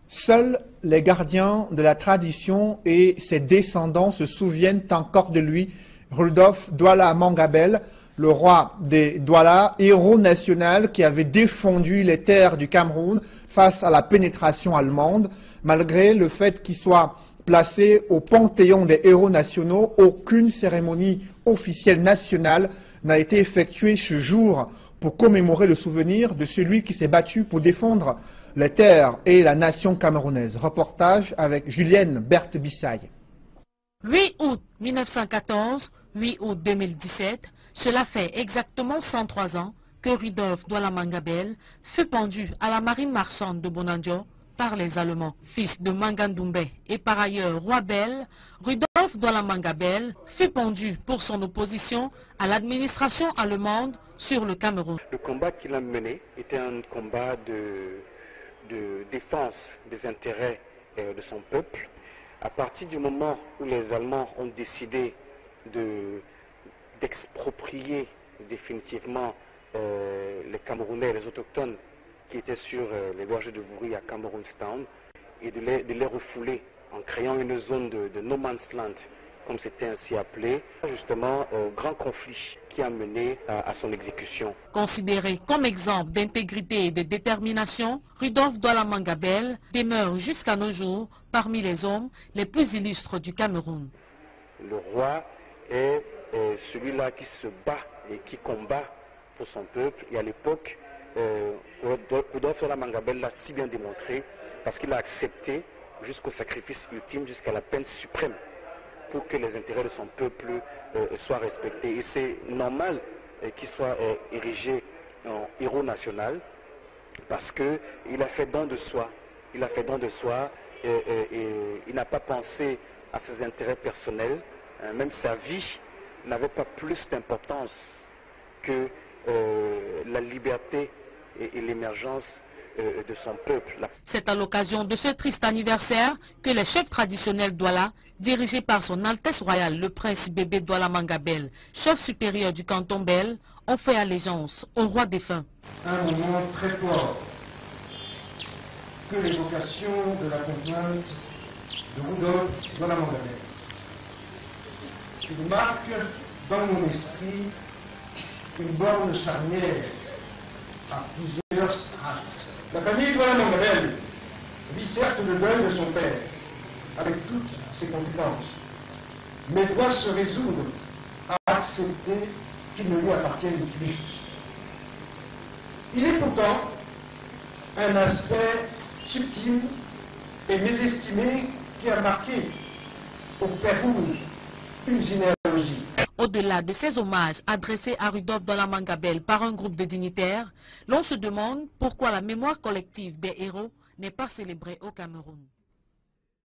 Seuls les gardiens de la tradition et ses descendants se souviennent encore de lui, Rudolf Douala Mangabel, le roi des Douala, héros national qui avait défendu les terres du Cameroun face à la pénétration allemande. Malgré le fait qu'il soit placé au panthéon des héros nationaux, aucune cérémonie officielle nationale n'a été effectuée ce jour pour commémorer le souvenir de celui qui s'est battu pour défendre les terres et la nation camerounaise. Reportage avec Julienne Berthe-Bissaye. 8 août 1914, 8 août 2017, cela fait exactement 103 ans que Rudolf Douala Mangabel fut pendu à la marine marchande de Bonanjo par les Allemands. Fils de Mangandoumbé et par ailleurs roi Bel, Rudolf Douala Mangabel fut pendu pour son opposition à l'administration allemande sur le Cameroun. Le combat qu'il a mené était un combat de défense des intérêts de son peuple. À partir du moment où les Allemands ont décidé d'exproprier définitivement les Camerounais, les autochtones qui étaient sur les berges de Bouri à Camerounstown et de les refouler en créant une zone de no man's land, comme c'était ainsi appelé, justement grand conflit qui a mené à son exécution. Considéré comme exemple d'intégrité et de détermination, Rudolf Douala Mangabel demeure jusqu'à nos jours parmi les hommes les plus illustres du Cameroun. Le roi est celui-là qui se bat et qui combat pour son peuple, et à l'époque, Rudolf Douala Mangabel l'a si bien démontré parce qu'il a accepté jusqu'au sacrifice ultime, jusqu'à la peine suprême, pour que les intérêts de son peuple soient respectés. Et c'est normal qu'il soit érigé en héros national parce qu'il a fait don de soi. Il a fait don de soi et il n'a pas pensé à ses intérêts personnels. Même sa vie n'avait pas plus d'importance que la liberté et l'émergence de son peuple. C'est à l'occasion de ce triste anniversaire que les chefs traditionnels Douala, dirigés par son Altesse Royale le Prince Bébé Douala Mangabel, chef supérieur du canton Bel, ont fait allégeance au roi défunt. Un moment très fort que l'évocation de la complainte de Rudolf Douala Mangabel. Il marque dans mon esprit une borne charnière à plusieurs strates. La famille Douala Mangabel vit certes le deuil de son père, avec toutes ses conséquences, mais doit se résoudre à accepter qu'il ne lui appartienne plus. Il est pourtant un aspect subtil et mésestimé qui a marqué au fer rouge une généalogie. Au-delà de ces hommages adressés à Rudolf Douala Mangabel par un groupe de dignitaires, l'on se demande pourquoi la mémoire collective des héros n'est pas célébrée au Cameroun.